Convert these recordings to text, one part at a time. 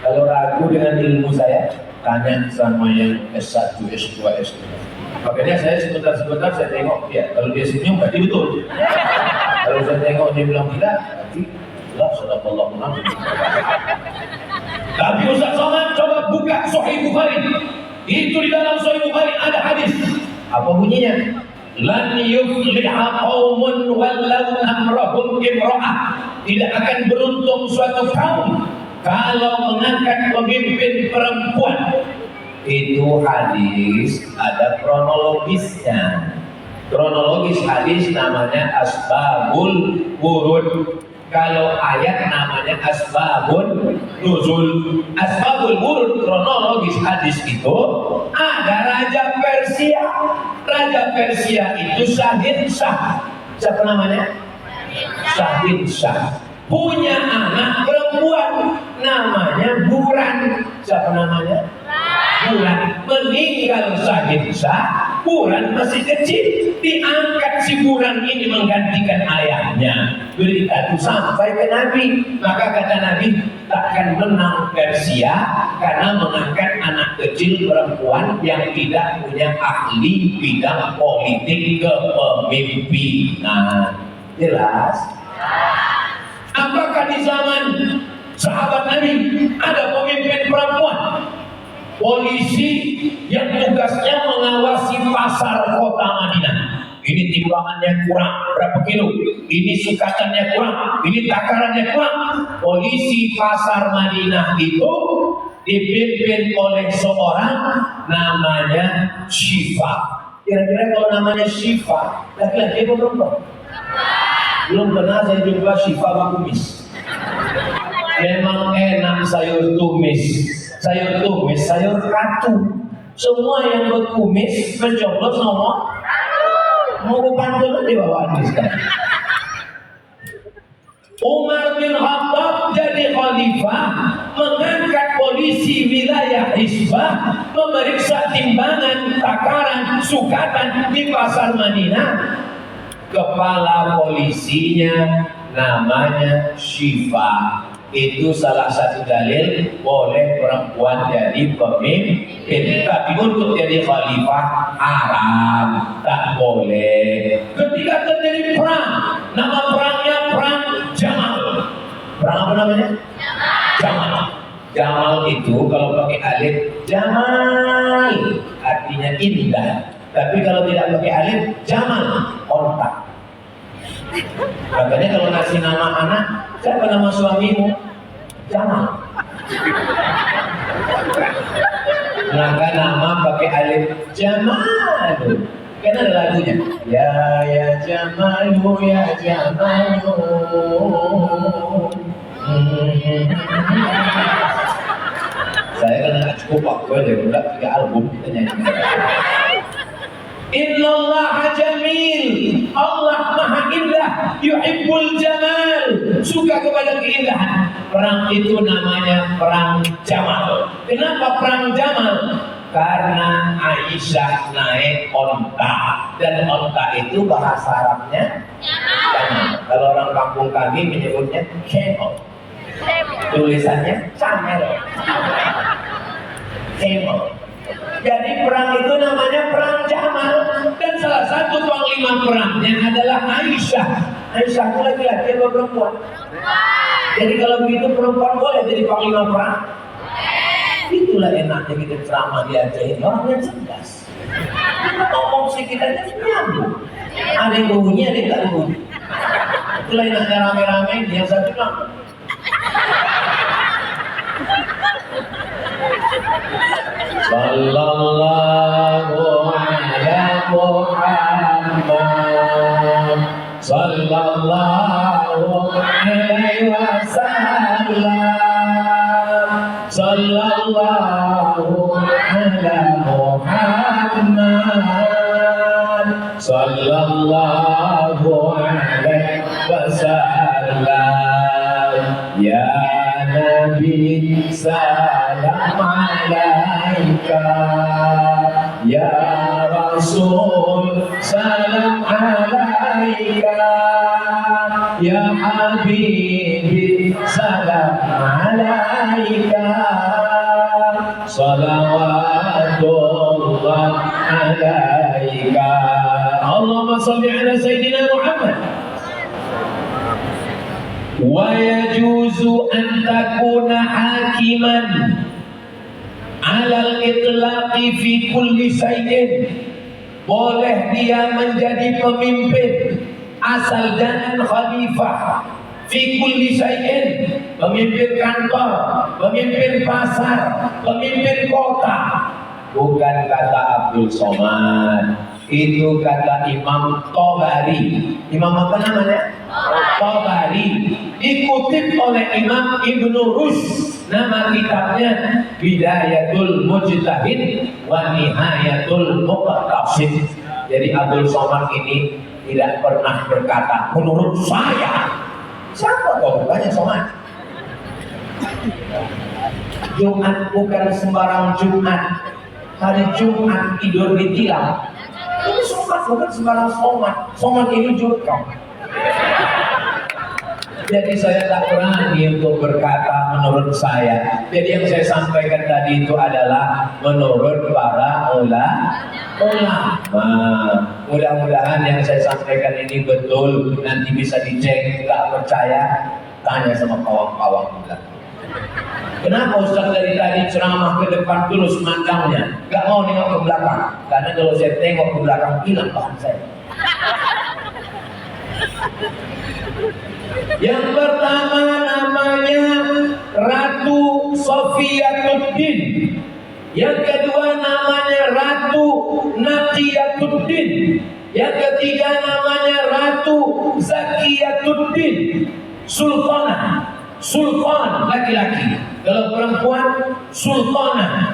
Kalau ragu dengan ilmu saya, tanya sama yang S1, S2, S3. Makanya saya sebentar-sebentar saya tengok dia. Kalau dia senyum berarti betul. Kalau saya tengok dia bilang tidak, berarti jelas sadaqallahu alazim. Tapi Ustaz Somad coba buka Sahih Bukhari. Itu di dalam Sahih Bukhari ada hadis. Apa bunyinya? Lan yufliha qaumun wallau amrahum imra'ah. Tidak akan beruntung suatu kaum kalau mengangkat pemimpin perempuan. Itu hadis ada kronologisnya. Kronologis hadis namanya asbabul wurud. Kalau ayat namanya asbabun nuzul. Asbabul wurud kronologis hadis itu ada Raja Persia. Raja Persia itu Syahid Shah. Siapa namanya? Syahid Shah. Punya anak perempuan namanya Buran. Siapa namanya? Buran. Meninggal Syahid Shah. Buran masih kecil. Diangkat si Buran ini menggantikan ayahnya. Berita itu sampai ke Nabi. Maka kata Nabi, takkan menang Persia karena mengangkat anak kecil perempuan yang tidak punya ahli bidang politik kepemimpinan. Jelas? Apakah di zaman sahabat Nabi ada pemimpin perempuan? Polisi yang tugasnya mengawasi pasar kota Madinah. Ini timbangannya kurang berapa kilo, ini sukatannya kurang, ini takarannya kurang. Polisi pasar Madinah itu dipimpin oleh seorang namanya Syifa. Kira-kira kalau namanya Syifa, laki-laki atau perempuan? Belum pernah saya jumpa Syifa berkumis. Memang enak sayur tumis, sayur katu. Semua yang berkumis mencoblos nomor mau pantun di bawah hadis kan. Umar bin Khattab jadi khalifah, mengangkat polisi wilayah Hizbah, memeriksa timbangan, takaran, sukatan di pasar Madinah. Kepala polisinya namanya Syifa. Itu salah satu dalil boleh perempuan jadi pemimpin. Tapi untuk jadi khalifah haram, tak boleh. Ketika terjadi perang, nama perangnya perang Jamal. Perang apa namanya? Jamal. Jamal itu kalau pakai alif Jamal artinya indah. Tapi kalau tidak pakai alif Jamal, ontak. Makanya kalau ngasih nama anak, siapa nama suamimu? Jamal. Maka nama pakai alif Jamal. Kan ada lagunya. Ya Jamalu, ya Jamalu. Saya kan anak cukup waktu aja, udah 3 album kita nyanyi. Innallaha jamil. Allah maha indah. Yuhibbul jamal. Suka kepada keindahan. Perang itu namanya perang Jamal. Kenapa perang Jamal? Karena Aisyah naik onta. Dan onta itu bahasa Arabnya Jamal. Kalau orang kampung kami menyebutnya camel. Tulisannya camel. Camel. Jadi perang itu namanya perang Jamal. Dan salah satu panglima perangnya adalah Aisyah. Aisyah itu laki-laki atau perempuan? Jadi kalau begitu perempuan boleh jadi panglima perang? Itulah enaknya kita ceramah diajarin orang yang cerdas. Ngomong sedikit aja nyambung. Ada yang bunyi, ada yang tak bunyi. Itulah enaknya rame-rame. Yang satu bilang Sallallahu ala Muhammad Sallallahu alaihi wasallam Sallallahu ala Muhammad Sallallahu alaihi wasallam Ya Nabi salam alaika Ya Rasul salam alaika Ya Habibi salam alaika salawatullah alaika. Allahumma salli ala Sayyidina Muhammad. Wa yajuzu an takuna hakiman alal itlaqi fi kulli syai'in. Boleh dia menjadi pemimpin asal dan khalifah fi kulli syai'in, pemimpin kantor, pemimpin pasar, pemimpin kota. Bukan kata Abdul Somad, itu kata Imam Tabari. Imam apa namanya? Tabari. Dikutip oleh Imam Ibnu Rushd. Nama kitabnya Bidayatul Mujtahid wa Nihayatul Muqtasid. Jadi Abdul Somad ini tidak pernah berkata menurut saya. Siapa kau bukannya Somad? Jumat bukan sembarang Jumat. Hari Jumat tidur di tilam. Ini Somad bukan sembarang Somad. Somad ini jurkam. Jadi saya tak berani untuk berkata menurut saya. Jadi yang saya sampaikan tadi itu adalah menurut para ulama. Mudah-mudahan yang saya sampaikan ini betul. Nanti bisa dicek. Gak percaya, tanya sama kawan-kawan kita. Kenapa Ustaz dari tadi ceramah ke depan terus mandangnya, gak mau nengok ke belakang? Karena kalau saya tengok ke belakang hilang bahan saya. Yang pertama namanya Ratu Sofiyatuddin. Yang kedua namanya Ratu Naqiyatuddin. Yang ketiga namanya Ratu Zakiyatuddin. Sultanah. Sultan laki-laki. Kalau perempuan Sultanah.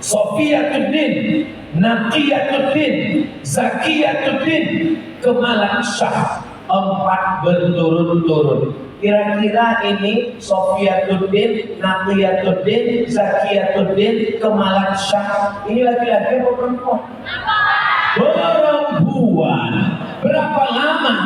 Sofiyatuddin, Naqiyatuddin, Zakiyatuddin, Kemalan Syah. 4 berturut-turut. Kira-kira ini Sofiyatuddin, Naqiyatuddin, Zakiyatuddin, Kemalan Syah. Ini laki-laki atau perempuan? Perempuan. Berapa lama?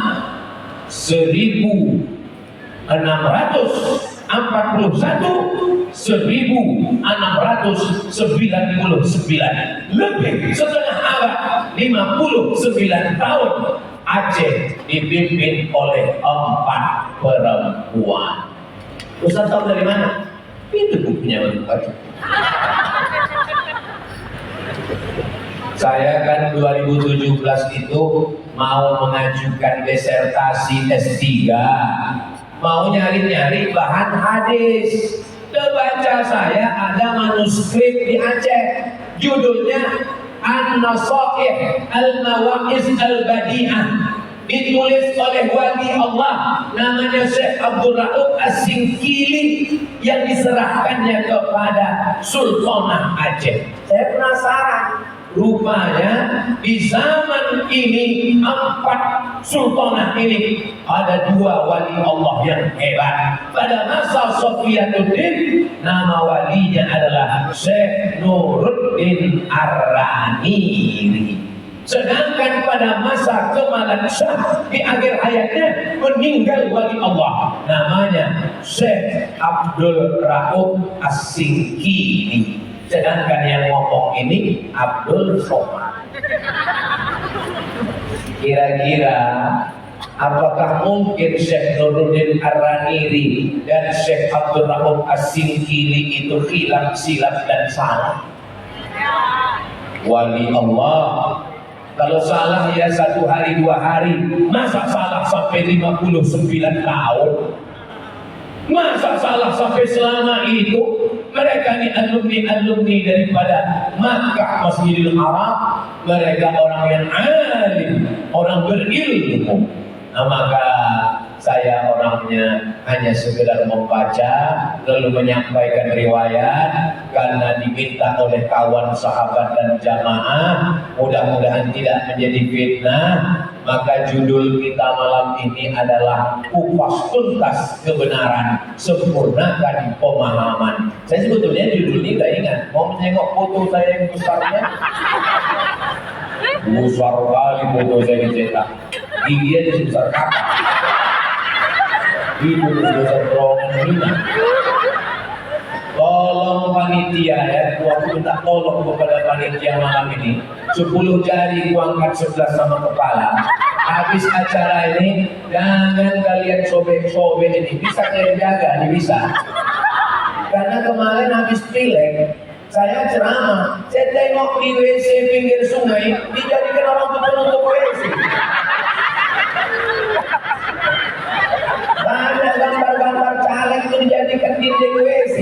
1641, 1699, lebih setengah abad, 59 tahun. Aceh dipimpin oleh 4 perempuan. Ustaz tahu dari mana? Itu bukunya baca. Saya kan 2017 itu mau mengajukan disertasi S3, mau nyari-nyari bahan hadis. Terbaca saya ada manuskrip di Aceh, judulnya An-Nasaih Al-Mawa'iz Al-Badi'ah, ditulis oleh wali Allah namanya Syekh Abdul Rauf As-Singkili, yang diserahkannya kepada Sultanah Aceh. Saya penasaran, rupanya di zaman ini 4 sultanah ini ada 2 wali Allah yang hebat. Pada masa Sofiyatuddin, nama walinya adalah Syekh Nuruddin Ar-Raniri. Sedangkan pada masa Kemalan Syah di akhir hayatnya meninggal wali Allah namanya Syekh Abdul Rauf As-Singkili. Sedangkan yang ngomong ini Abdul Somad. Kira-kira apakah mungkin Syekh Nuruddin Ar-Raniri dan Syekh Abdul Rauf As-Singkili itu hilaf, silap dan salah? Wali Allah. Kalau salah ya 1 hari 2 hari, masa salah sampai 59 tahun? Masa salah sampai selama itu? Mereka ini alumni daripada Makkah Masjidil Haram. Mereka orang yang alim, orang berilmu. Nah, maka saya orangnya hanya sekedar membaca lalu menyampaikan riwayat karena diminta oleh kawan sahabat dan jamaah, mudah-mudahan tidak menjadi fitnah. Maka judul kita malam ini adalah kupas tuntas kebenaran, sempurnakan pemahaman. Saya sebetulnya judul ini gak ingat. Mau menengok foto saya yang besarnya, besar kali foto saya dicetak. Giginya sebesar kakak, itu sebesar terowongan minyak. Tolong panitia panitia ya, aku minta tolong kepada panitia malam ini 10 jari kuangkat sebelah sama kepala. Habis acara ini jangan kalian sobek-sobek ini, bisa kalian jaga, ini bisa. Karena kemarin habis pilek saya ceramah, saya tengok di WC pinggir sungai dijadikan orang penutup WC. Banyak gambar-gambar caleg itu dijadikan dinding WC.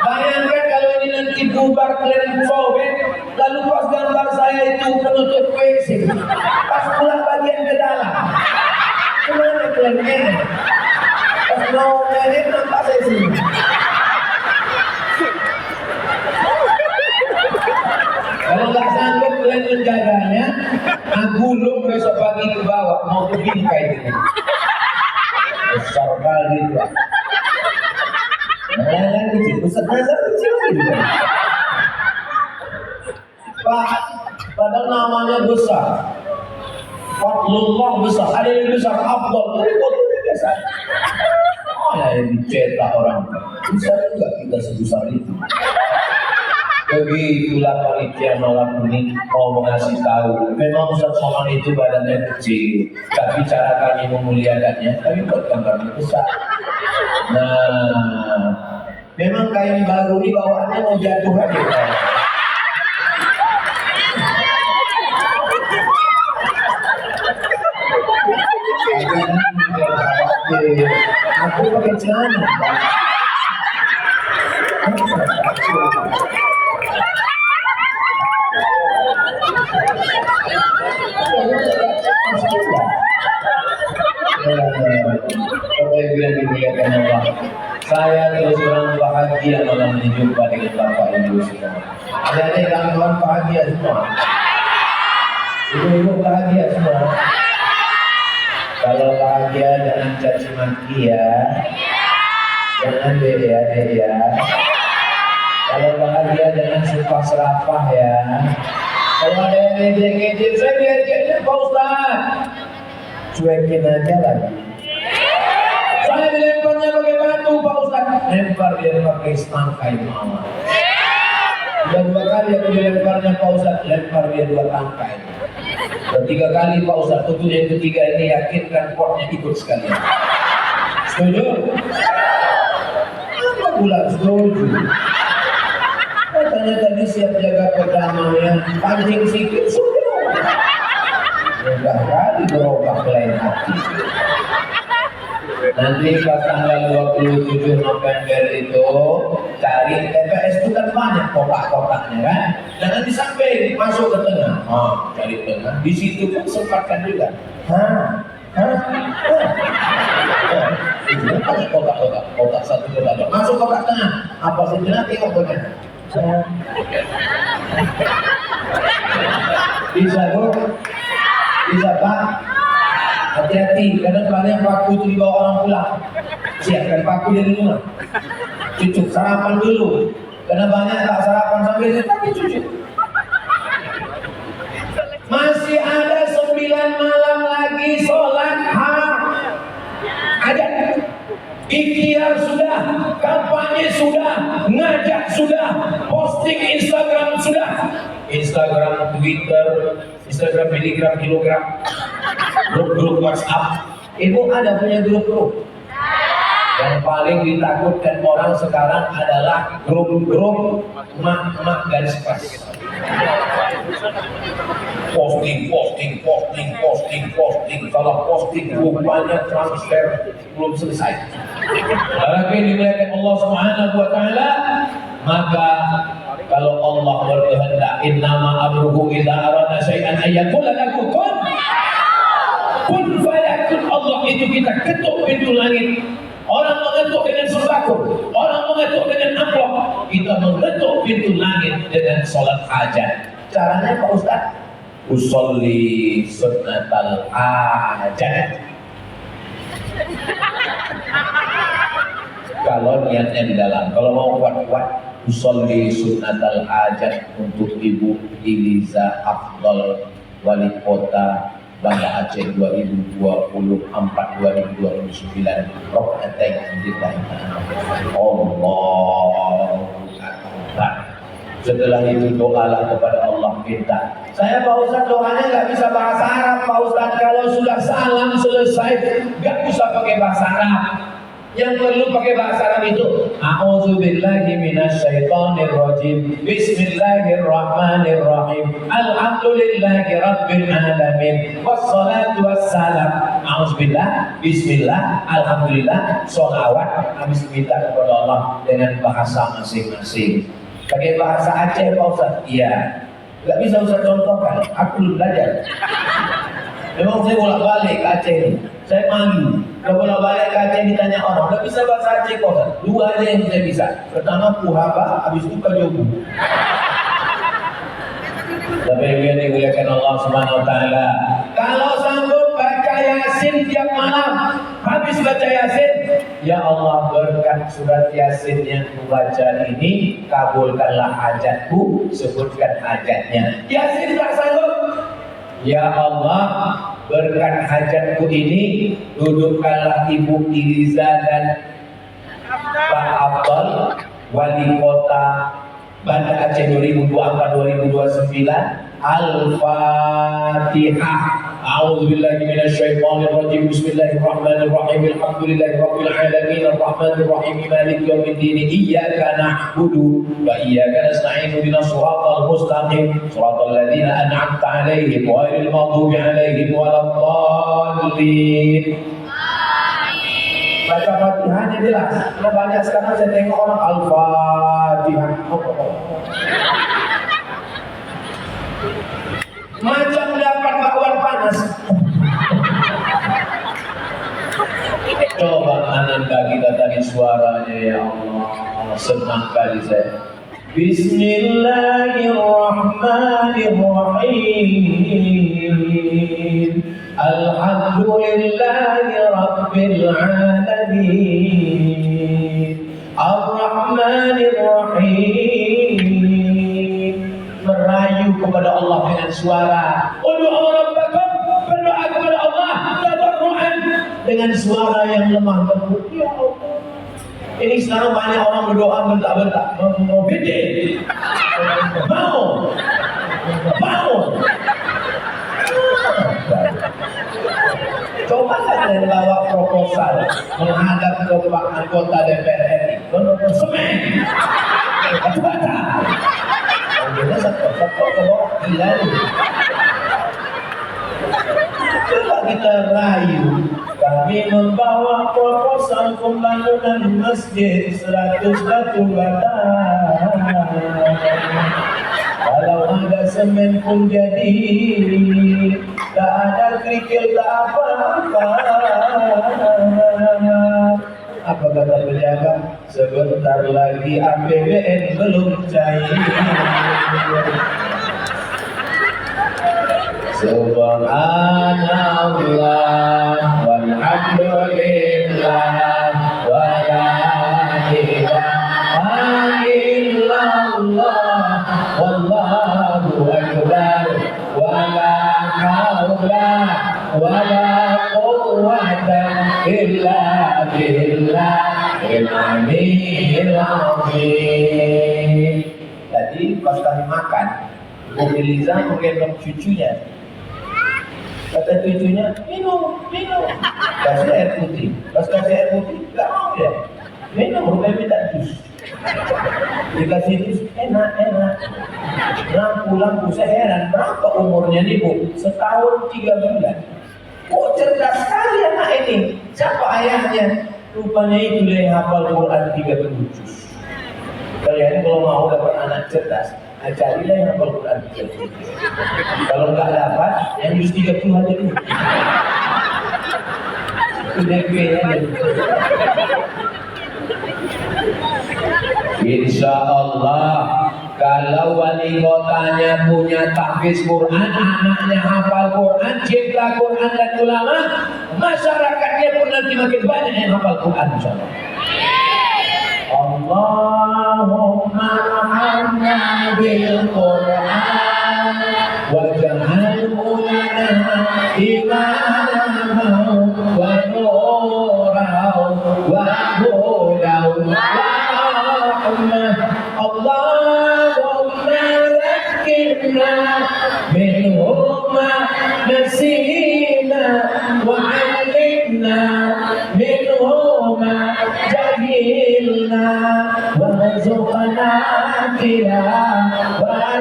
Bayangkan kalau ini nanti bubar kalian sobek, lalu pas gambar saya itu penutup WC, pas pula bagian ke dalam, kemana kalian ini? Pas mau ngedit nampak saya sini. Kalau nggak sanggup kalian menjaganya, gulung besok pagi ke bawah, mau ke bingkai ini. Besar kali itu. Nah, kecil, besar kecil gitu. Pak, padahal namanya besar. Fadlullah besar, ada yang besar, Abdul, itu biasa. Oh, yang dicetak orang. Besar juga kita sebesar itu. Begitulah panitia malam ini mau mengasih tahu. Memang Ustaz Somad itu badannya kecil, tapi cara kami memuliakannya, kami buat gambarnya besar. Nah, memang kain baru ini bawaannya mau jatuh aja. Aku pakai celana. Saya terus terang bahagia malam ini jumpa dengan Bapak Ibu semua. Ada kawan bahagia semua. Ibu-ibu bahagia semua. Kalau bahagia jangan caci maki ya. Jangan beda ya. Kalau bahagia jangan sumpah serapah ya. Kalau ada yang ngejek-ngejek, saya ngejeknya Pak Ustaz. Cuekin aja lagi. Saya dilemparnya pakai batu Pak Ustaz. Lempar dia pakai tangkai mawar. Sudah 2 kali aku dilemparnya Pak Ustaz, lempar dia 2 tangkai. Dan 3 kali Pak Ustaz, tentu yang ketiga ini yakinkan potnya ikut sekalian. Setuju? Apa pula setuju? Katanya tadi siap jaga perdamaian, pancing sikit sudah. Mudah kali berubah lain hati. Nanti pas tanggal 27 November itu cari TPS itu kan banyak kotak-kotaknya kan. Jangan di samping, masuk ke tengah. Cari tengah. Di situ pun sempatkan juga. Itu kan kotak-kotak, kotak satu kotak. Masuk kotak tengah. Apa saja tengok kotak. Bisa bro, bisa Pak. Hati-hati, kadang banyak paku itu dibawa orang pulang. Siapkan paku dari rumah. Cucuk sarapan dulu. Karena banyak tak sarapan sampai itu tapi cucuk. Masih ada 9 malam lagi sholat hajat. Ikhtiar sudah, kampanye sudah, ngajak sudah, posting Instagram sudah. Instagram, Twitter, Instagram miligram, kilogram, grup-grup WhatsApp. Ibu ada punya grup-grup. Yang paling ditakutkan orang sekarang adalah grup-grup mak-mak garis keras. Posting. Kalau posting rupanya transfer belum selesai. Tapi dimuliakan Allah Subhanahu wa taala, maka kalau Allah berkehendak, innama amruhu idza arada syai'an ayyaqula lahu kun fayakun. Allah itu kita ketuk pintu langit. Orang mengetuk dengan sembako, orang mengetuk dengan amplop, kita mengetuk pintu langit dengan sholat hajat. Caranya Pak Ustaz, usolli sunnatal hajat. Kalau niatnya di dalam, kalau mau kuat-kuat, usolli sunnatal hajat untuk Ibu Iliza Afdal, Wali Kota Banda Aceh 2024-2029. Rokaatain lillahi ta'ala. Allahu Akbar. Setelah itu doalah kepada Allah, minta. Saya Pak Ustaz doanya nggak bisa bahasa Arab Pak Ustaz. Kalau sudah salam selesai nggak usah pakai bahasa Arab. Yang perlu pakai bahasa Arab itu A'udzubillahi minasyaitonirrajim. Bismillahirrahmanirrahim. Alhamdulillahi rabbil alamin. Wassalatu wassalam. A'udzubillah, bismillah, alhamdulillah, sholawat. Habis minta kepada Allah dengan bahasa masing-masing. Pakai bahasa Aceh Pak Ustaz? Iya. Gak bisa Ustaz contohkan, aku belum belajar. Memang saya bolak-balik ke Aceh ini. Saya malu. Kalau bolak-balik ke Aceh ditanya orang, gak bisa bahasa Aceh Pak Ustaz? Dua aja yang saya bisa. Pertama puhaba, habis itu kajobu. Tapi yang dimuliakan Allah Subhanahu wa taala. Kalau sanggup baca Yasin tiap malam, habis baca Yasin, ya Allah berkat surat Yasin yang kubaca ini, kabulkanlah hajatku, sebutkan hajatnya. Yasin tak sanggup, ya Allah berkat hajatku ini, dudukkanlah Ibu Iriza dan Pak Abdul, wali kota Banda Aceh 2024-2029. Al-Fatihah. A'udzubillahi minasyaitonirrajim. Bismillahirrahmanirrahim. Alhamdulillahirabbil alamin. Arrahmanirrahim. Maliki yaumiddin. Iyyaka na'budu wa iyyaka nasta'in. Ihdinas siratal mustaqim. Siratal ladzina an'amta 'alaihim ghairil maghdubi 'alaihim waladdallin. Baca Fatihahnya jelas. Karena banyak sekarang saya tengok orang Al-Fatihah. Macam dapat bakwan panas. Coba ananda kita tadi suaranya ya Allah. Senang kali saya. Bismillahirrahmanirrahim. Alhamdulillahi rabbil alamin. Ar-Rahmanir-Rahim. Merayu kepada Allah dengan suara. Ud'u rabbakum, berdoa kepada Allah tadarruan, dengan suara yang lemah lembut. Ya Allah. Ini sekarang banyak orang berdoa bentak-bentak. Mau gede. Mau. Coba kalian bawa proposal menghadap ke Pak anggota DPR RI. Semen. Baca. Kita satu ke bawah gila. Coba kita rayu. Kami membawa proposal pembangunan masjid 100 batu bata. Kalau ada semen pun jadi, tak ada kerikil, tak apa-apa. Apa kata penjaga? Sebentar lagi APBN belum cair. Subhanallah walhamdulillah wa la ilaha illallah wallahu akbar wa la haula wa la quwwata illa billahil aliyyil azim. Tadi pas kami makan, Bu Eliza menggendong cucunya. Kata cucunya, minum. Kasih air putih. Pas kasih air putih, nggak mau dia. Minum, rupanya minta jus. Dikasih jus, enak. Lampu, saya heran. Berapa umurnya nih Bu? Setahun 3 bulan. Kok cerdas sekali anak ini? Siapa ayahnya? Rupanya itu dia yang hafal Quran 30 juz. Kalian kalau mau dapat anak cerdas, carilah yang hafal Quran 30 juz. Kalau nggak dapat, yang juz 30 aja dulu. Itu DP-nya aja. Insya Allah, kalau wali kotanya punya tahfiz Quran, anaknya hafal Quran, cipta Quran dan ulama, masyarakatnya pun nanti makin banyak yang hafal Quran. Insya Allah. Allahumma arhamna bil Quran waj'alhu lana imaman wa nuran wa hudan wa rahmah. Allahumma علمنا منه ما نسينا وعلمنا منه ما جهلنا وارزقنا تلاوته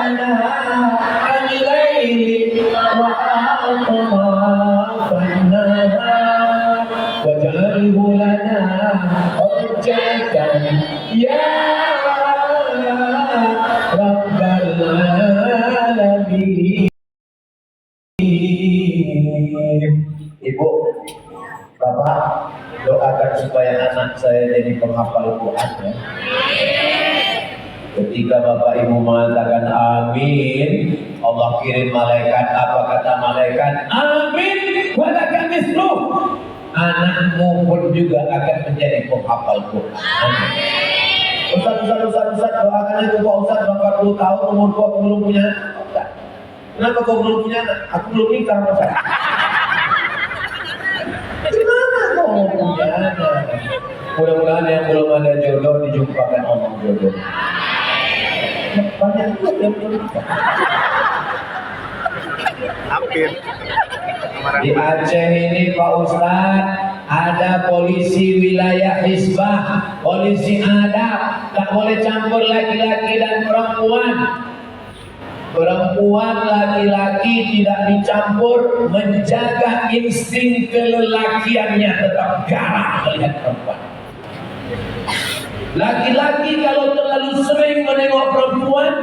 آناء الليل وأطراف النهار واجعله لنا حجة يا رب العالمين. Ibu, Bapak, doakan supaya anak saya jadi penghafal Quran ya. Ketika Bapak Ibu mengatakan amin, Allah kirim malaikat. Apa kata malaikat? Amin walaka mislu. Anakmu pun juga akan menjadi penghafal Quran. Ustaz, doakan itu Pak Ustaz, 40 tahun, umur kau belum punya anak. Kenapa kau belum punya anak? Aku belum nikah, Ustaz. Gimana kau mau punya anak? Mudah-mudahan yang belum ada jodoh dijumpakan Allah jodoh. Banyak juga yang belum nikah. Hampir. Di Aceh ini Pak Ustaz, ada polisi wilayah Hizbah, polisi adab, tak boleh campur laki-laki dan perempuan. Perempuan laki-laki tidak dicampur, menjaga insting kelelakiannya, tetap garang melihat perempuan. Laki-laki kalau terlalu sering menengok perempuan,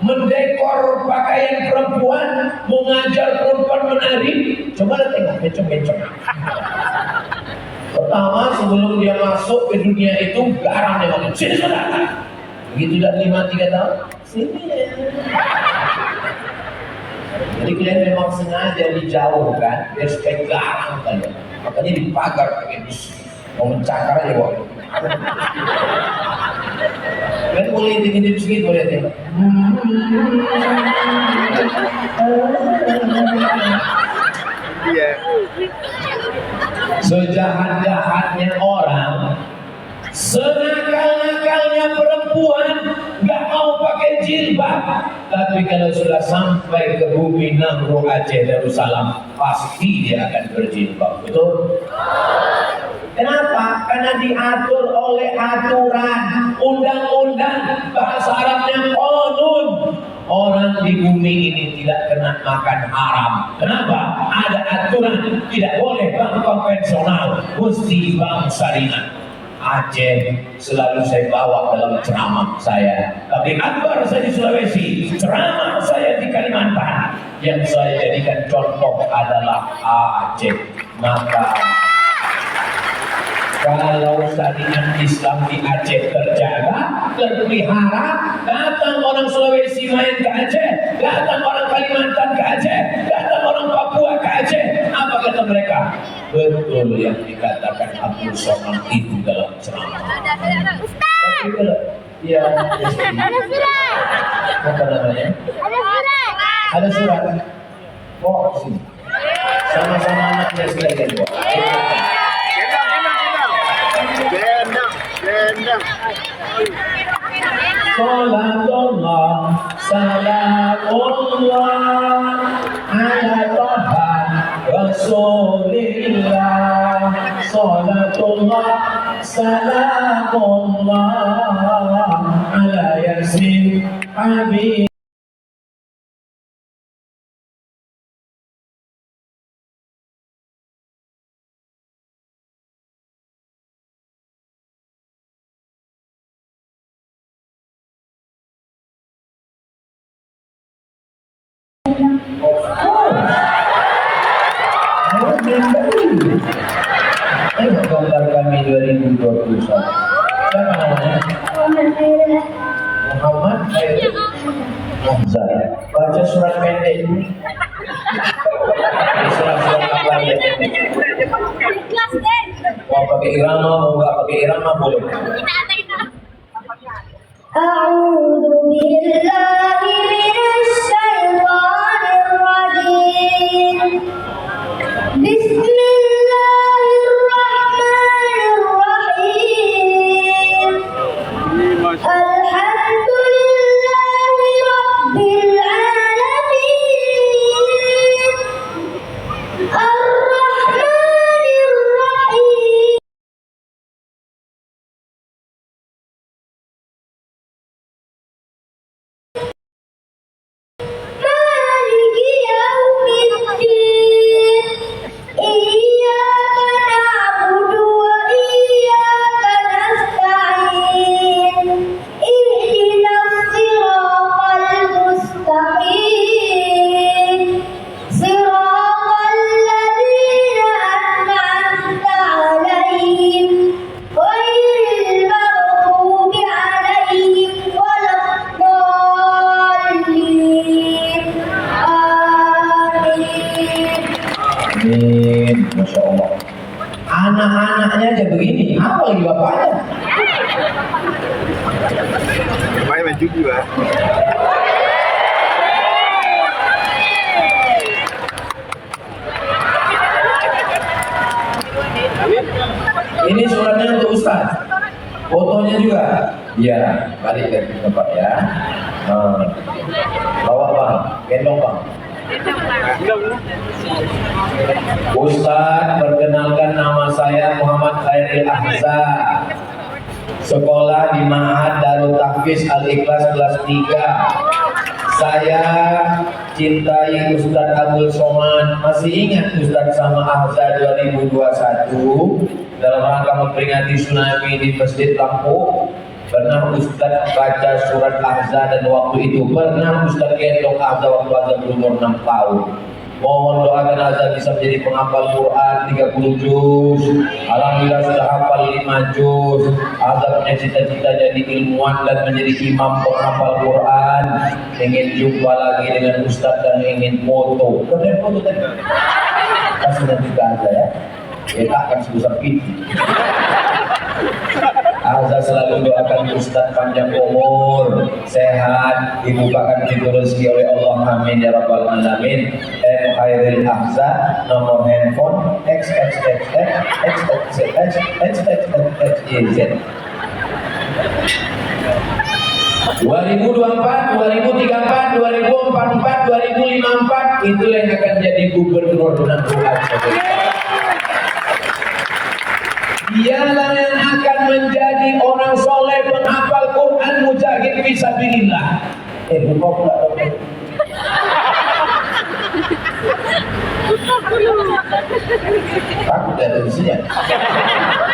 mendekor pakaian perempuan, mengajar perempuan menari, coba tengok bencong-bencong. Pertama sebelum dia masuk ke dunia itu garang dia ngomong, sini sudah. Begitu dah 5-3 tahun, sini. Jadi kalian memang sengaja dijauhkan biar supaya garang kalian. Makanya dipagar pakai bus, mau mencakar aja kok. Kalian boleh dingin sedikit, boleh tengok. Iya. Sejahat-jahatnya orang, senakal-nakalnya perempuan, gak mau pakai jilbab. Tapi kalau sudah sampai ke bumi Namru Aceh Darussalam, pasti dia akan berjilbab. Betul? Kenapa? Karena diatur oleh aturan, undang-undang, bahasa Arabnya qanun. Orang di bumi ini tidak kena makan haram. Kenapa? Ada aturan, tidak boleh bank konvensional, mesti bank syariah. Aceh selalu saya bawa dalam ceramah saya. Tapi akbar saya di Sulawesi, ceramah saya di Kalimantan. Yang saya jadikan contoh adalah Aceh. Maka kalau syariat Islam di Aceh terjaga, terpelihara, datang orang Sulawesi main ke Aceh, datang orang Kalimantan ke Aceh, datang orang Papua ke Aceh, apa kata mereka? Betul yang dikatakan Abdul Somad itu dalam ceramah. Ustaz! Ya, ada surat. Apa namanya? Ada surat. Ada surat. Oh, sini. Sama-sama anaknya sekalian. Gendang. Salatullah, salamullah ala Taha Rasulillah. Salatullah, salamullah ala Yasin Habib. Gambar kami 2021. Siapa namanya? Muhammad Hamzah. Baca surat pendek ini. Surat-surat apa ya? Mau pakai irama, mau nggak pakai irama boleh. أعوذ بالله من الشيطان الرجيم بسم الله الرحمن الرحيم الحمد لله Anak-anaknya aja begini, apa lagi bapaknya? Bapaknya main judi, Pak. Ini suratnya untuk Ustaz. Fotonya juga. Ya, balik ke tempat ya. Bawa bang, gendong bang. Ustaz, perkenalkan nama saya Muhammad Khairil Ahza. Sekolah di Ma'had Darut Tahfiz Al-Ikhlas kelas 3. Saya cintai Ustaz Abdul Somad. Masih ingat Ustaz sama Ahza 2021 dalam rangka memperingati tsunami di Masjid Lampung? Pernah Ustaz baca surat Ahza dan waktu itu pernah Ustaz gendong Ahza waktu Ahza berumur 6 tahun. Mohon doakan Ahza bisa menjadi penghafal Quran 30 juz. Alhamdulillah sudah hafal 5 juz. Ahza punya cita-cita jadi ilmuwan dan menjadi imam penghafal Quran. Ingin jumpa lagi dengan Ustaz dan ingin foto. Kalian foto tadi? Kasih nanti ke Ahza ya. Kita akan sebesar pipi. Ahza selalu doakan Ustaz panjang umur, sehat, dibukakan pintu rezeki oleh Allah. Amin ya rabbal alamin. Khairil Ahza, nomor handphone XXXXXXXXXXXZ 2024, 2034, 2044, 2054 itu yang akan jadi gubernur nanti. Dialah yang akan menjadi orang soleh penghafal Quran mujahid fisabilillah. Buka pula dong. Takut ada isinya.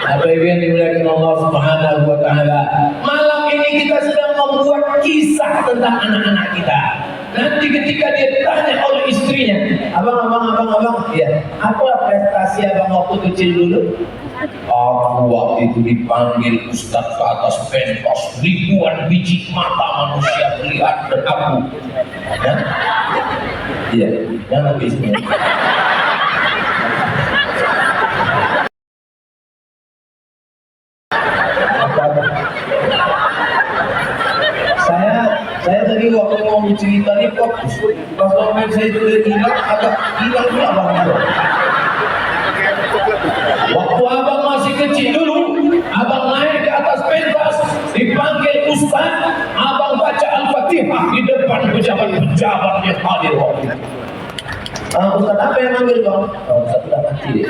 Apa yang dimuliakan Allah Subhanahu wa taala. Malam ini kita sedang membuat kisah tentang anak-anak kita. Nanti ketika dia tanya oleh istrinya, abang, ya, apa prestasi abang waktu kecil dulu? Aku waktu itu dipanggil Ustaz ke atas pentas, ribuan biji mata manusia melihat dan aku. Ya? Iya, jangan bisnis. Saya tadi waktu mau cerita ini fokus. Pas momen saya itu hilang, agak hilang pula bang. Waktu abang masih kecil dulu, abang naik ke atas pentas, dipanggil Ustaz, abang baca Al-Fatihah di depan pejabat-pejabat yang hadir waktu itu. Ustaz apa yang manggil bang? Ustaz sudah mati.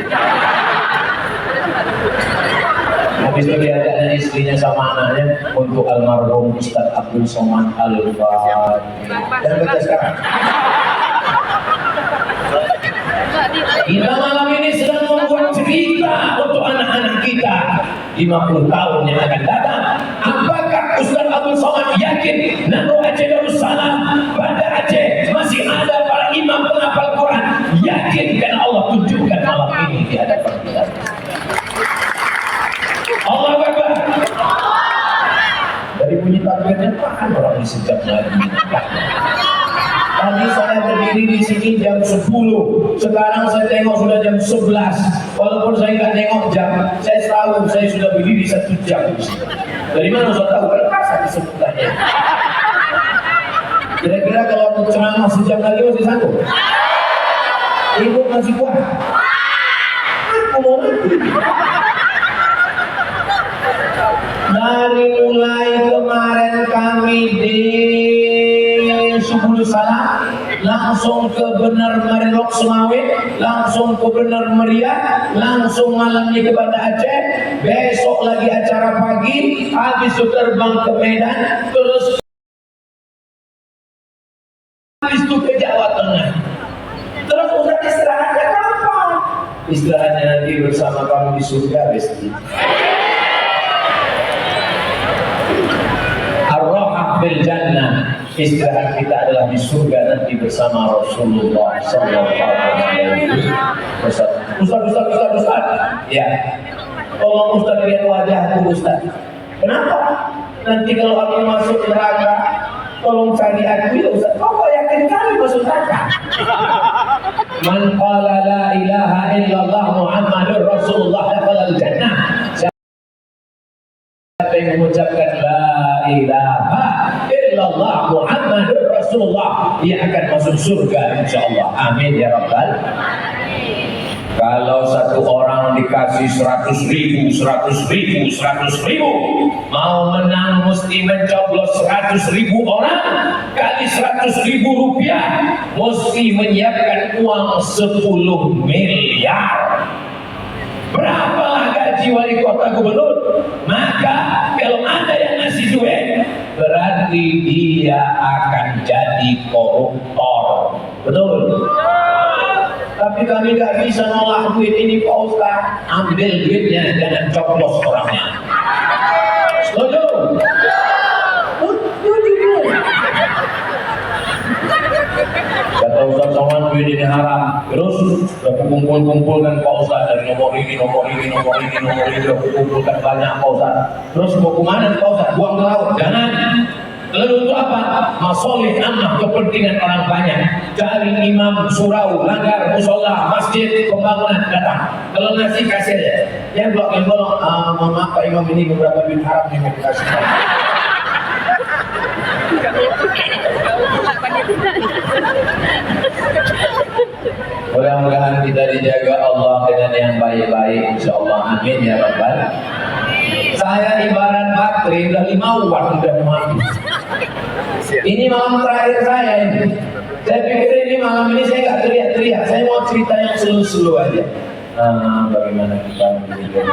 Habis itu diajak dengan istrinya sama anaknya untuk almarhum Ustaz Abdul Somad Al-Fatihah. Dan baca sekarang. Kita malam ini sedang membuat cerita untuk anak-anak kita 50 tahun yang akan datang. Apakah Ustaz Abdul Somad yakin Nano Aceh Darussalam pada Aceh masih ada para imam penghafal Quran? Yakin karena Allah tunjukkan malam ini di hadapan kita. Allah Akbar. Dari bunyi takbirnya tahan orang di sejak lagi. Tadi saya berdiri di sini jam 10. Sekarang saya tengok sudah jam 11. Walaupun saya nggak tengok jam, saya tahu saya sudah berdiri 1 jam. Dari mana saya tahu? Kalau pasal disebutkannya. Kira-kira kalau aku ceramah sejam lagi masih sanggup? Ibu masih kuat? Aku mau mati. Dari mulai kemarin kami di Subul Salam, langsung ke Benar Marilok Semawe, langsung ke Benar Meriah, langsung malamnya ke Banda Aceh, besok lagi acara pagi, habis itu terbang ke Medan, terus habis itu ke Jawa Tengah. Terus udah istirahatnya kapan? Istirahatnya nanti bersama kamu di surga besok. Bil jannah, istirahat kita adalah di surga nanti bersama Rasulullah sallallahu alaihi wasallam. Ustaz. Ya. Tolong Ustaz lihat wajahku Ustaz. Kenapa? Nanti kalau aku masuk neraka, Tolong cari aku ya Ustaz. Kau kok yakin kali masuk neraka? Man qala la ilaha illallah Muhammadur Rasulullah dakhala al-jannah. Siapa yang mengucapkan la ilaha illallah Muhammadur Rasulullah, dia akan masuk surga insyaallah. Amin ya rabbal. Kalau satu orang dikasih 100.000, 100.000, 100.000, mau menang mesti mencoblos 100.000 orang kali 100.000 rupiah, mesti menyiapkan uang 10 miliar. Berapalah gaji wali kota gubernur? Maka kalau ada yang ngasih duit, berarti dia akan jadi koruptor. Betul? Tapi kami gak bisa nolak duit ini Pak Ustaz. Ambil duitnya, jangan coblos orangnya. Setuju? Setuju. Kata Ustaz Somad, duit ini haram. Terus aku kumpulkan Pak Ustaz dari nomor ini, aku kumpulkan banyak Pak Ustaz. Terus mau kemana Pak Ustaz? Buang ke laut. Jangan. Lalu untuk apa? Masolih ammah, kepentingan orang banyak. Cari imam, surau, langgar, musola, masjid, pembangunan, datang. Kalau ngasih kasih aja. Yang bolong, mohon maaf Pak Imam, ini beberapa duit haram yang mau dikasih. Mudah-mudahan kita dijaga Allah dengan yang baik-baik, insyaallah. Amin ya rabbal. Saya ibarat baterai udah 5 watt udah mati. Ini malam terakhir saya ini. Saya pikir ini malam ini saya nggak teriak-teriak. Saya mau cerita yang slow-slow aja. Bagaimana kita menjadi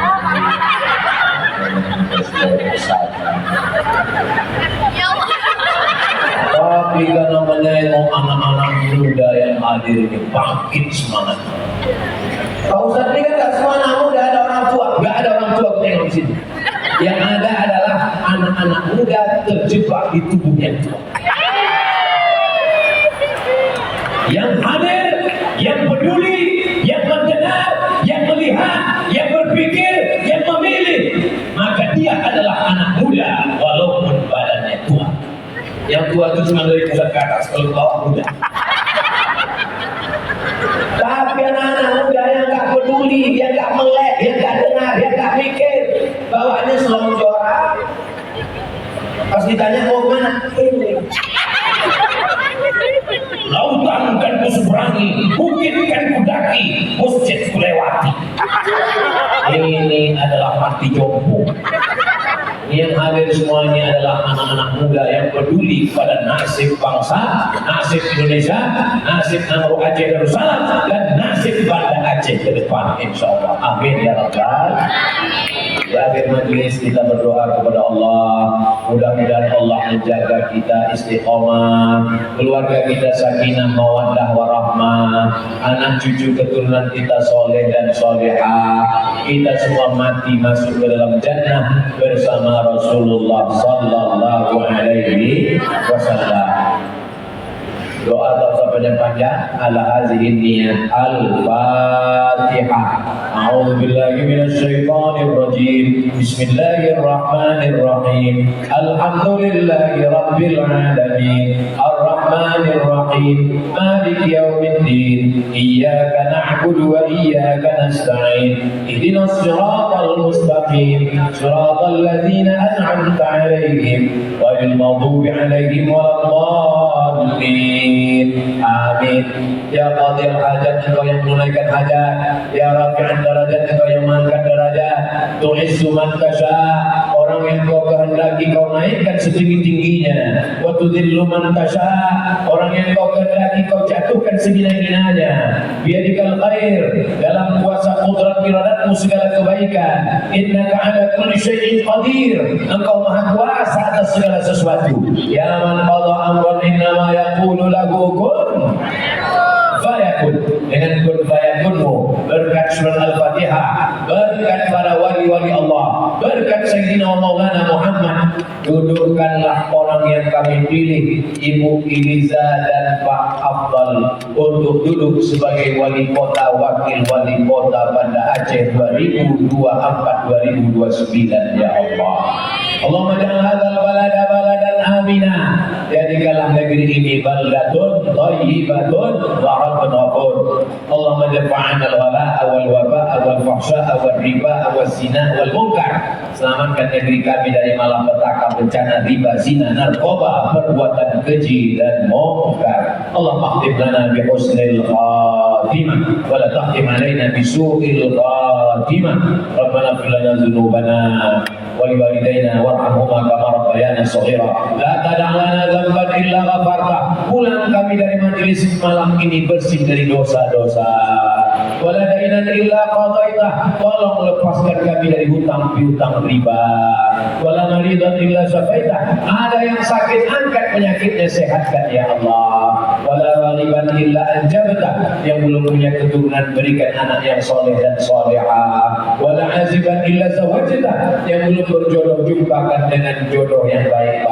tapi karena menengok anak-anak muda yang hadir ini bangkit semangat. Pak Ustaz ini kan gak semua anak muda, ada orang tua. Gak ada orang tua kita yang di sini. Yang ada adalah anak-anak muda terjebak di tubuhnya tua. Yang hadir, yang peduli, yang mendengar, yang melihat, yang berpikir, yang memilih, maka dia adalah anak muda walaupun badannya tua. Yang tua itu cuma dari pusat ke atas, kalau bawah muda. Tapi anak-anak muda yang gak peduli, dia gak melek, dia gak dengar, dia gak mikir, bawaannya selonjoran. Pas ditanya mau kemana? Ini. Lautan kan kuseberangi, bukit kan kudaki, masjid kulewati. Ini adalah mati jompo. Yang hadir semuanya adalah anak-anak muda yang peduli pada nasib bangsa, nasib Indonesia, nasib Amro Aceh Darussalam, dan nasib Banda Aceh ke depan, insyaallah. Amin ya rabbal. Di akhir majelis kita berdoa kepada Allah, mudah-mudahan Allah menjaga kita istiqomah, keluarga kita sakinah mawaddah warahmah, anak cucu keturunan kita soleh dan solehah, kita semua mati masuk ke dalam jannah bersama Rasulullah sallallahu alaihi wasallam. Doa tak panjang-panjang ala hazihi niyat al-Fatihah. A'udzu billahi minasyaitonir rajim. Bismillahirrahmanirrahim. Alhamdulillahi rabbil alamin. Arrahmanir rahim. Maliki yaumiddin. Iyyaka na'budu wa iyyaka nasta'in. Ihdinas siratal mustaqim. Siratal ladzina an'amta 'alaihim ghairil maghdubi 'alaihim waladdallin. Amin. Ya Qadil hajat, engkau yang menunaikan hajat. Ya Rafi'an darajat, engkau yang mengangkat derajat. Tu'izzu man tasha, orang yang kau kehendaki kau naikkan setinggi-tingginya. Wa tudhillu man tasha, orang yang kau kehendaki kau jatuhkan segina-ginanya. Biyadikal khair, dalam kuasa qudrat iradatmu segala kebaikan. Innaka ala kulli syai'in qadir, engkau maha kuasa atas segala sesuatu. Ya man qadha amran innama yaqulu lahu kun fayakun. Dengan kun fayakunmu, berkat surah Al-Fatihah, berkat para wali-wali Allah, berkat Sayyidina Maulana Muhammad, dudukkanlah orang yang kami pilih, Ibu Iliza dan Pak Afdal, untuk duduk sebagai wali kota, wakil wali kota Banda Aceh 2024-2029 ya Allah. Allahumma ja'al hadzal balada baladan amina, jadikan negeri ini baldatun thayyibatun wa rabbun ghafur. Allahumma dafa'an al-wala'a wal waba'a wal fahsya'a wal riba'a wal zina wal munkar. Selamatkan negeri kami dari malapetaka, bencana riba, zina, narkoba, perbuatan keji dan munkar. Allahumma khtim lana bi husnil khatimah wa la tahtim alaina bi su'il khatimah. Rabbana fir lana dzunubana wa li walidayna warhamhuma kama rabbayana shaghira. La tada' lana dzamban illa ghafarta. Pulang kami dari majelis malam ini bersih dari dosa-dosa. Wala dainan illa qadaita. Tolong lepaskan kami dari hutang piutang riba. Wala maridan illa syafaita. Ada yang sakit, angkat penyakitnya, sehatkan ya Allah. Wala ghaliban illa anjabta. Yang belum punya keturunan, berikan anak yang soleh dan solehah. Wala aziban illa zawajta. Yang belum berjodoh, jumpakan dengan jodoh yang baik.